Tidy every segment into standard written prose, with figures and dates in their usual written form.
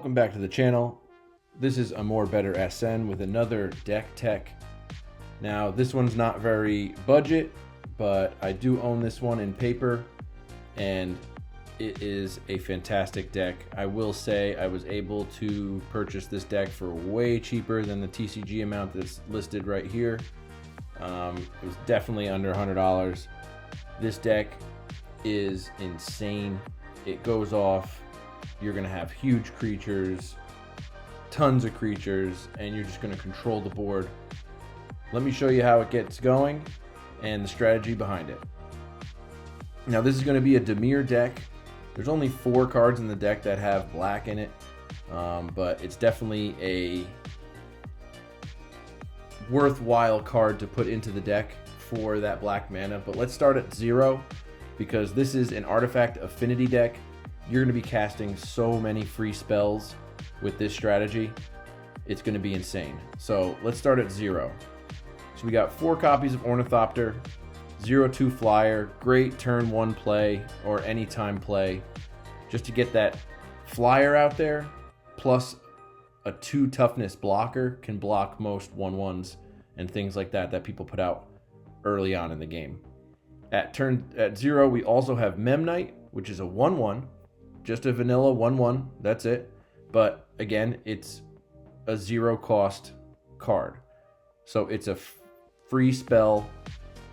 Welcome back to the channel. This is Amor Better SN with another deck tech. Now this one's not very budget, but I do own this one in paper and it is a fantastic deck. I will say I was able to purchase this deck for way cheaper than the TCG amount that's listed right here. It was definitely under $100. This deck is insane. It goes off. You're going to have huge creatures, tons of creatures, and you're just going to control the board. Let me show you how it gets going and the strategy behind it. Now this is going to be a Dimir deck. There's only 4 cards in the deck that have black in it, but it's definitely a worthwhile card to put into the deck for that black mana. But let's start at 0 because this is an Artifact Affinity deck. You're going to be casting so many free spells with this strategy. It's going to be insane. So let's start at 0. So we got 4 copies of Ornithopter, 0/2 flyer, great turn 1 play or anytime play, just to get that flyer out there, plus a 2 toughness blocker can block most 1/1s and things like that that people put out early on in the game. At 0, we also have Memnite, which is a 1/1, just a vanilla 1/1, that's it. But again, it's a 0 cost card. So it's a free spell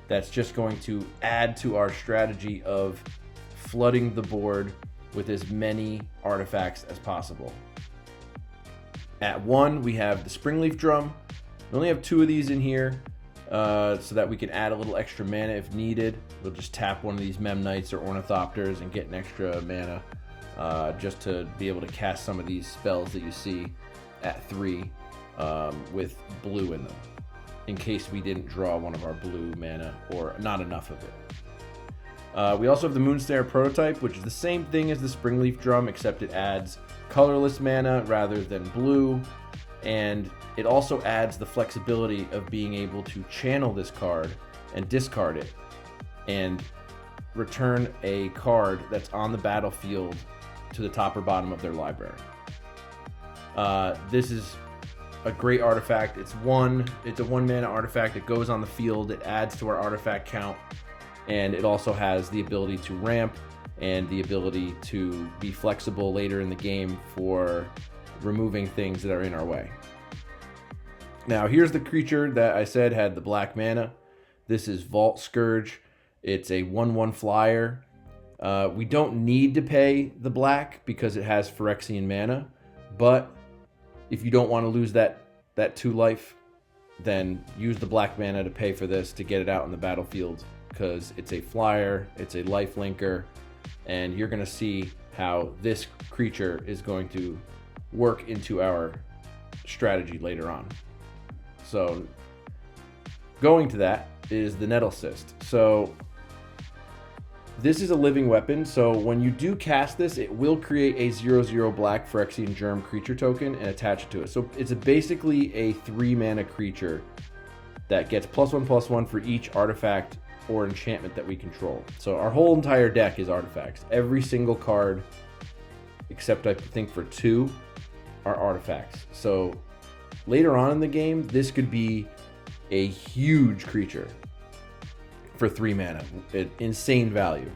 that's just going to add to our strategy of flooding the board with as many artifacts as possible. At 1, we have the Springleaf Drum. We only have 2 of these in here so that we can add a little extra mana if needed. We'll just tap one of these Memnites or Ornithopters and get an extra mana just to be able to cast some of these spells that you see at 3 with blue in them, in case we didn't draw one of our blue mana or not enough of it. We also have the Moonstare Prototype, which is the same thing as the Springleaf Drum, except it adds colorless mana rather than blue, and it also adds the flexibility of being able to channel this card and discard it and return a card that's on the battlefield to the top or bottom of their library. This is a great artifact. It's a 1 mana artifact. It goes on the field. It adds to our artifact count, and it also has the ability to ramp and the ability to be flexible later in the game for removing things that are in our way. Now here's the creature that I said had the black mana. This is Vault Scourge. It's a 1/1 flyer. We don't need to pay the black because it has Phyrexian mana, but if you don't want to lose that 2 life, then use the black mana to pay for this to get it out in the battlefield, because it's a flyer, it's a life linker, and you're going to see how this creature is going to work into our strategy later on. So going to that is the Nettle Cyst. So this is a living weapon, so when you do cast this, it will create a 0/0 black Phyrexian Germ creature token and attach it to it. So it's basically a 3 mana creature that gets +1/+1 for each artifact or enchantment that we control. So our whole entire deck is artifacts. Every single card, except I think for 2, are artifacts. So later on in the game, this could be a huge creature for 3 mana, insane value.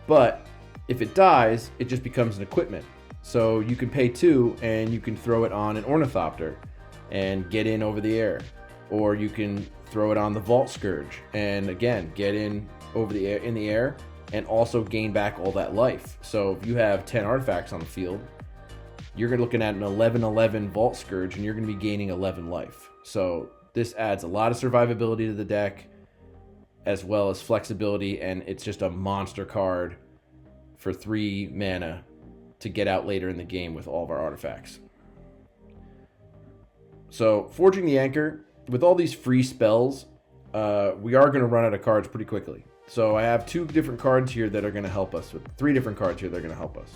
But if it dies, it just becomes an equipment. So you can pay 2 and you can throw it on an Ornithopter and get in over the air, or you can throw it on the Vault Scourge and again get in over the air and also gain back all that life. So if you have 10 artifacts on the field, you're looking at an 11/11 Vault Scourge and you're going to be gaining 11 life. So this adds a lot of survivability to the deck, as well as flexibility, and it's just a monster card for 3 mana to get out later in the game with all of our artifacts. So Forging the Anchor, with all these free spells, we are going to run out of cards pretty quickly. So I have 2 different cards here that are going to help us, with 3 different cards here that are going to help us.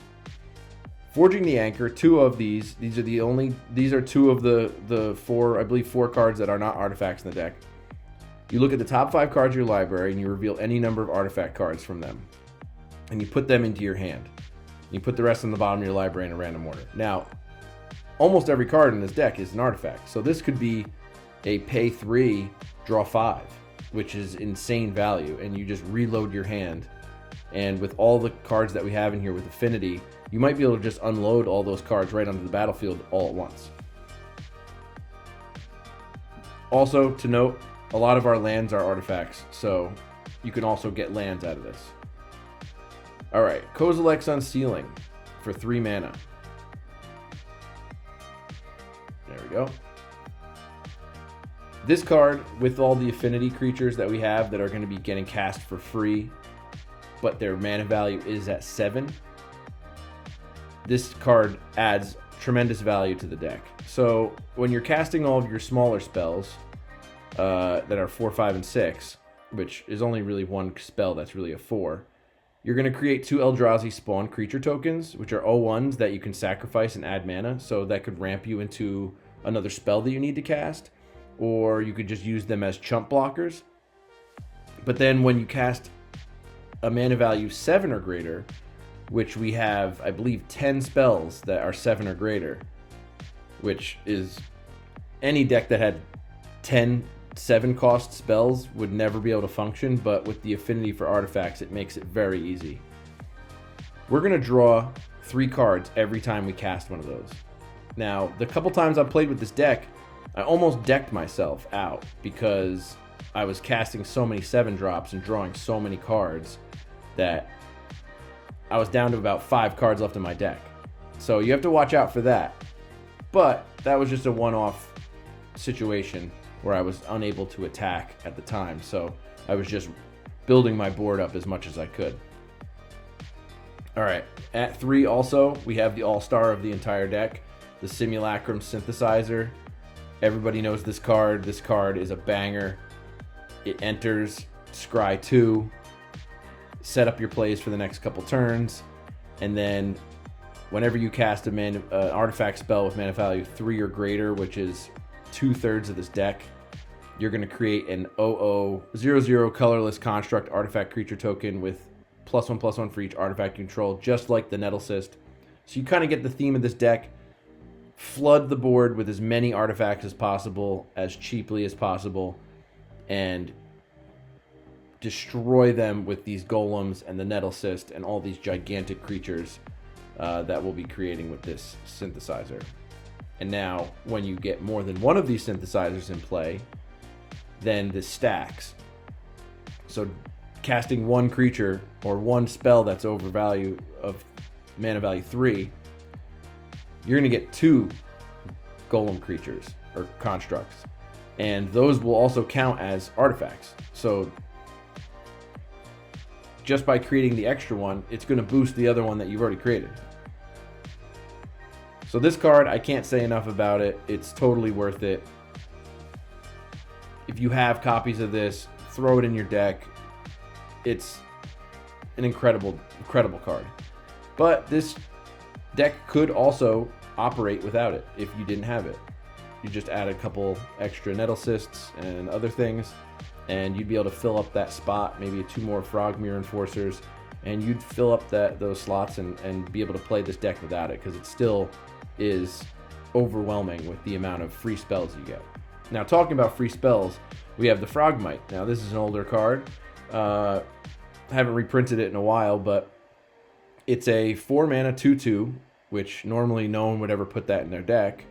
Forging the Anchor, 2 of these are 2 of the 4, I believe 4 cards that are not artifacts in the deck. You look at the top 5 cards of your library and you reveal any number of artifact cards from them, and you put them into your hand. You put the rest on the bottom of your library in a random order. Now, almost every card in this deck is an artifact. So this could be a pay 3, draw 5, which is insane value, and you just reload your hand. And with all the cards that we have in here with Affinity, you might be able to just unload all those cards right onto the battlefield all at once. Also, to note, a lot of our lands are artifacts, so you can also get lands out of this. Alright, Kozilek's Unsealing for 3 mana. There we go. This card, with all the affinity creatures that we have that are going to be getting cast for free, but their mana value is at 7, this card adds tremendous value to the deck. So when you're casting all of your smaller spells that are 4, 5, and 6, which is only really one spell that's really a 4, you're going to create 2 Eldrazi spawn creature tokens, which are 0/1s that you can sacrifice and add mana, so that could ramp you into another spell that you need to cast, or you could just use them as chump blockers. But then when you cast a mana value 7 or greater, which we have, I believe, 10 spells that are 7 or greater, which is any deck that had 10 7-cost spells would never be able to function, but with the affinity for artifacts, it makes it very easy. We're going to draw 3 cards every time we cast one of those. Now, the couple times I've played with this deck, I almost decked myself out because I was casting so many 7-drops and drawing so many cards that I was down to about 5 cards left in my deck. So you have to watch out for that. But that was just a one-off situation where I was unable to attack at the time, so I was just building my board up as much as I could. Alright, at 3 also, we have the all-star of the entire deck, the Simulacrum Synthesizer. Everybody knows this card. This card is a banger. It enters, scry 2, set up your plays for the next couple turns, and then whenever you cast an artifact spell with mana value 3 or greater, which is 2/3 of this deck, you're going to create an 0/0 colorless construct artifact creature token with +1/+1 for each artifact control, just like the Nettlecyst. So you kind of get the theme of this deck. Flood the board with as many artifacts as possible, as cheaply as possible, and destroy them with these golems and the Nettlecyst and all these gigantic creatures that we'll be creating with this synthesizer. And now, when you get more than one of these synthesizers in play, then this stacks. So casting one creature or one spell that's overvalue of mana value 3, you're going to get 2 golem creatures or constructs. And those will also count as artifacts. So just by creating the extra one, it's going to boost the other one that you've already created. So this card, I can't say enough about it. It's totally worth it. If you have copies of this, throw it in your deck. It's an incredible, incredible card. But this deck could also operate without it if you didn't have it. You just add a couple extra Nettlecysts and other things, and you'd be able to fill up that spot, maybe 2 more Frogmere Enforcers, and you'd fill up those slots and be able to play this deck without it, because it still is overwhelming with the amount of free spells you get. Now, talking about free spells, we have the Frogmite. Now, this is an older card. I haven't reprinted it in a while, but it's a 4 mana 2/2, which normally no one would ever put that in their deck,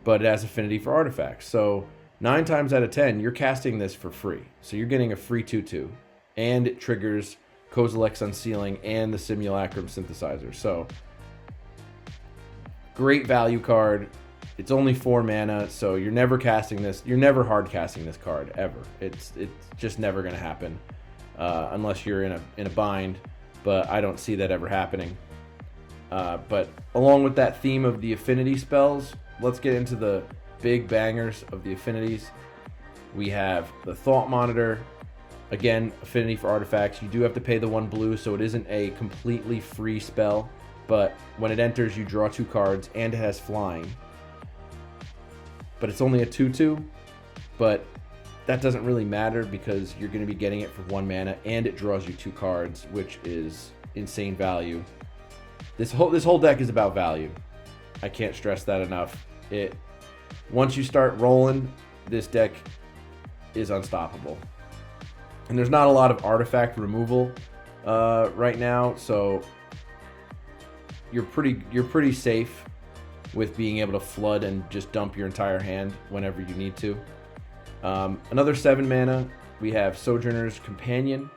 but it has affinity for artifacts. So 9 times out of 10, you're casting this for free. So you're getting a free 2/2, and it triggers Kozilek's Unsealing and the Simulacrum Synthesizer. So great value card. It's only 4 mana, so you're never casting this. You're never hard casting this card ever. It's just never going to happen unless you're in a bind. But I don't see that ever happening. But along with that theme of the affinity spells, let's get into the big bangers of the affinities. We have the Thought Monitor. Again, affinity for artifacts. You do have to pay the 1 blue, so it isn't a completely free spell. But when it enters, you draw 2 cards, and it has flying. But it's only a 2/2. But that doesn't really matter because you're going to be getting it for 1 mana, and it draws you 2 cards, which is insane value. This whole deck is about value. I can't stress that enough. Once you start rolling, this deck is unstoppable. And there's not a lot of artifact removal right now, so you're pretty safe with being able to flood and just dump your entire hand whenever you need to. Another 7 mana, we have Sojourner's Companion,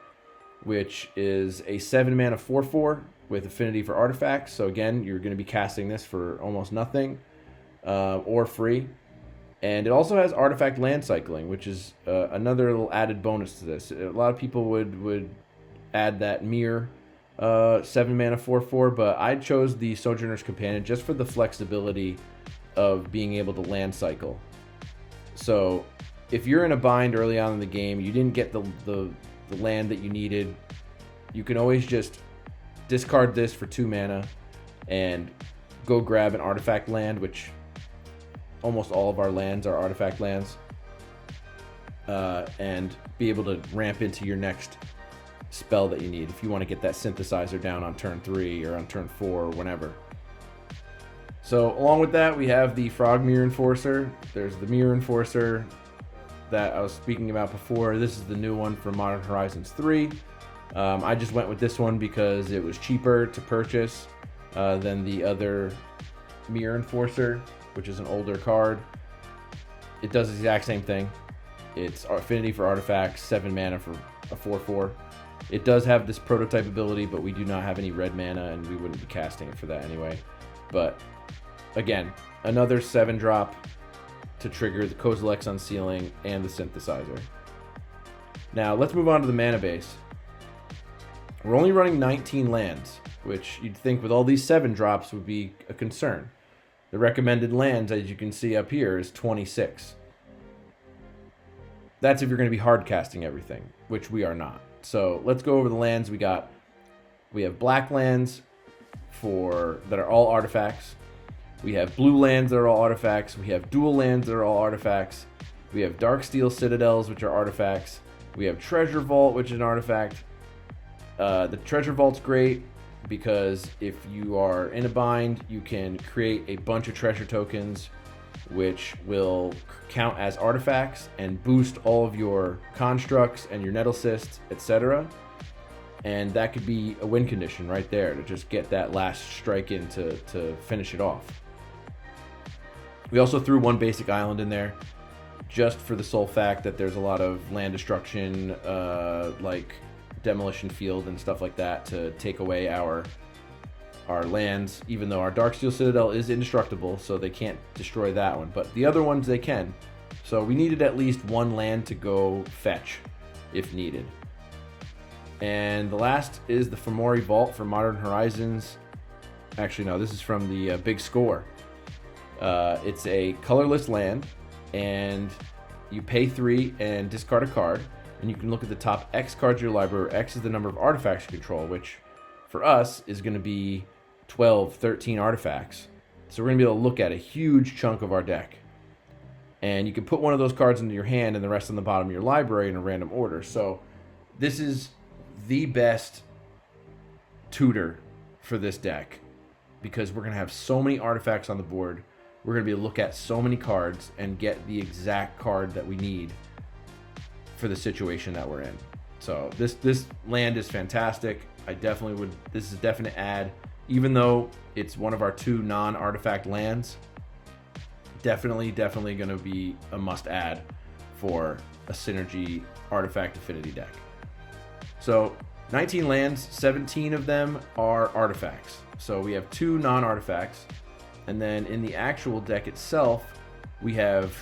which is a 7 mana 4/4 with affinity for artifacts. So again, you're going to be casting this for almost nothing or free. And it also has artifact land cycling, which is another little added bonus to this. A lot of people would add that mirror 7 mana 4/4, but I chose the Sojourner's Companion just for the flexibility of being able to land cycle. So if you're in a bind early on in the game, you didn't get the land that you needed, you can always just discard this for 2 mana and go grab an artifact land, which almost all of our lands are artifact lands, and be able to ramp into your next spell that you need if you want to get that synthesizer down on turn 3 or on turn 4 or whenever. So along with that, we have the Frog Mirror Enforcer. There's the Mirror Enforcer that I was speaking about before. This is the new one for Modern Horizons 3. I just went with this one because it was cheaper to purchase than the other Mirror Enforcer, which is an older card. It does the exact same thing. It's affinity for artifacts, 7 mana for a 4/4. It does have this prototype ability, but we do not have any red mana, and we wouldn't be casting it for that anyway. But again, another 7-drop to trigger the Kozilek's Unsealing and the Synthesizer. Now let's move on to the mana base. We're only running 19 lands, which you'd think with all these 7-drops would be a concern. The recommended lands, as you can see up here, is 26. That's if you're going to be hard casting everything, which we are not. So let's go over the lands we got. We have black lands that are all artifacts. We have blue lands that are all artifacts. We have dual lands that are all artifacts. We have Darksteel Citadels, which are artifacts. We have Treasure Vault, which is an artifact. The Treasure Vault's great because if you are in a bind, you can create a bunch of treasure tokens which will count as artifacts and boost all of your constructs and your nettle cysts, etc. And that could be a win condition right there to just get that last strike in to finish it off. We also threw one basic island in there just for the sole fact that there's a lot of land destruction, like Demolition Field and stuff like that, to take away our lands, even though our Darksteel Citadel is indestructible, so they can't destroy that one. But the other ones they can. So we needed at least one land to go fetch if needed. And the last is the Fomori Vault for Modern Horizons. Actually, no, this is from the Big Score. It's a colorless land, and you pay 3 and discard a card, and you can look at the top X cards of your library, where X is the number of artifacts you control, which for us is going to be 12, 13 artifacts. So we're going to be able to look at a huge chunk of our deck. And you can put one of those cards into your hand and the rest on the bottom of your library in a random order. So this is the best tutor for this deck because we're going to have so many artifacts on the board. We're going to be able to look at so many cards and get the exact card that we need for the situation that we're in. So this land is fantastic. This is a definite add. Even though it's one of our 2 non-artifact lands, definitely going to be a must-add for a Synergy Artifact Affinity deck. So 19 lands, 17 of them are artifacts. So we have 2 non-artifacts. And then in the actual deck itself, we have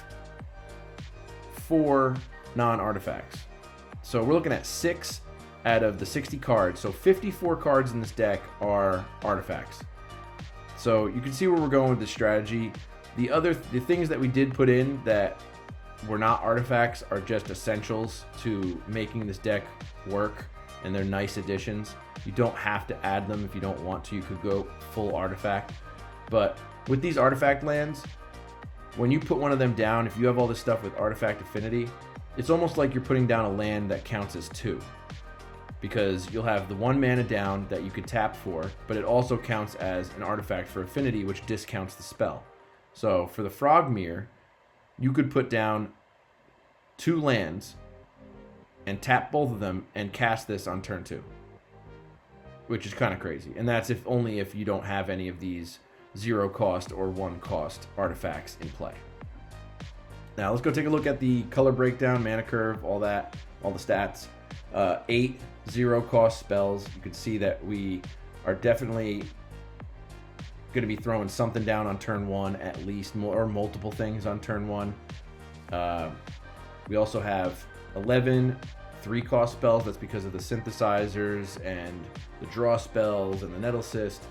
4 non-artifacts. So we're looking at 6 out of the 60 cards. So 54 cards in this deck are artifacts. So you can see where we're going with this strategy. The things that we did put in that were not artifacts are just essentials to making this deck work, and they're nice additions. You don't have to add them if you don't want to. You could go full artifact. But with these artifact lands, when you put one of them down, if you have all this stuff with Artifact Affinity, it's almost like you're putting down a land that counts as 2. Because you'll have the 1 mana down that you could tap for, but it also counts as an artifact for affinity, which discounts the spell. So for the Frogmere, you could put down 2 lands and tap both of them and cast this on turn 2, which is kind of crazy. And that's only if you don't have any of these 0 cost or 1 cost artifacts in play. Now let's go take a look at the color breakdown, mana curve, all that, all the stats. 8 0 cost spells. You can see that we are definitely going to be throwing something down on turn 1 at least, or multiple things on turn 1. We also have 11 3 cost spells. That's because of the synthesizers and the draw spells and the Nettle Cyst.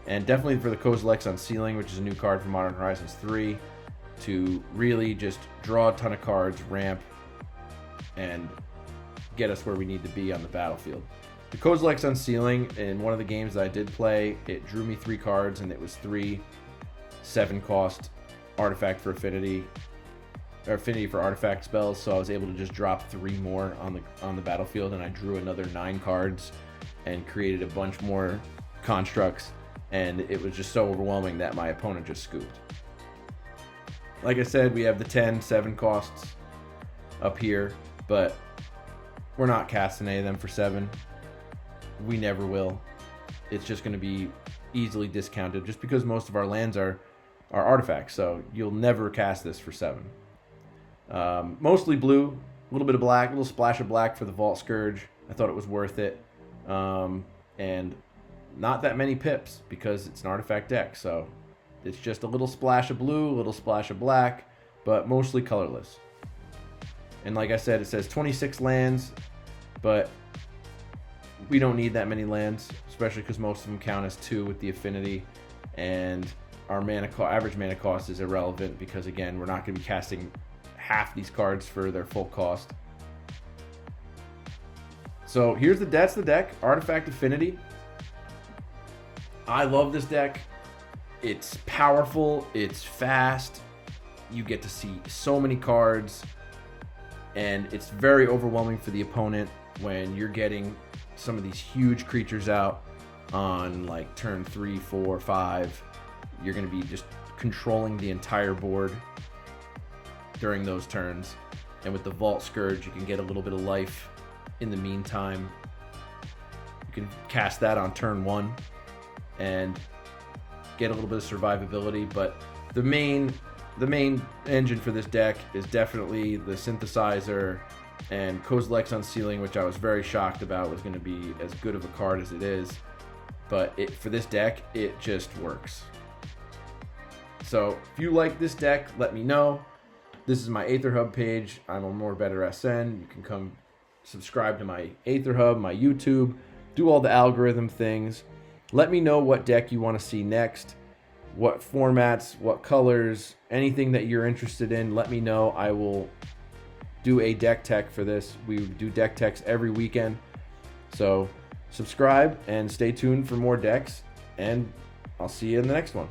And definitely for the Kozilek's Unsealing, which is a new card for Modern Horizons 3, to really just draw a ton of cards, ramp, and get us where we need to be on the battlefield. The Kozilek's Unsealing, in one of the games that I did play, it drew me 3 cards, and it was 3 7-cost artifact for affinity, or affinity for artifact spells. So I was able to just drop 3 more on the battlefield, and I drew another 9 cards and created a bunch more constructs. And it was just so overwhelming that my opponent just scooped. Like I said, we have the 10 7 costs up here, but we're not casting any of them for 7. We never will. It's just going to be easily discounted just because most of our lands are artifacts, so you'll never cast this for 7. Mostly blue, a little bit of black, a little splash of black for the Vault Scourge. I thought it was worth it. And not that many pips because it's an artifact deck, so it's just a little splash of blue, a little splash of black, but mostly colorless. And like I said, it says 26 lands, but we don't need that many lands, especially because most of them count as 2 with the affinity, and our average mana cost is irrelevant because, again, we're not going to be casting half these cards for their full cost. So that's the deck, Artifact Affinity. I love this deck. It's powerful, it's fast, you get to see so many cards, and it's very overwhelming for the opponent when you're getting some of these huge creatures out on like turn 3, 4, 5. You're going to be just controlling the entire board during those turns. And with the Vault Scourge, you can get a little bit of life in the meantime. You can cast that on turn 1 and get a little bit of survivability, but the main engine for this deck is definitely the synthesizer and Kozilek's Unsealing, which I was very shocked about was going to be as good of a card as it is, but for this deck, it just works. So if you like this deck, let me know. This is my Aether Hub page. I'm on More Better SN. You can come subscribe to my Aether Hub, my YouTube, do all the algorithm things. Let me know what deck you want to see next, what formats, what colors, anything that you're interested in. Let me know. I will do a deck tech for this. We do deck techs every weekend. So subscribe and stay tuned for more decks, and I'll see you in the next one.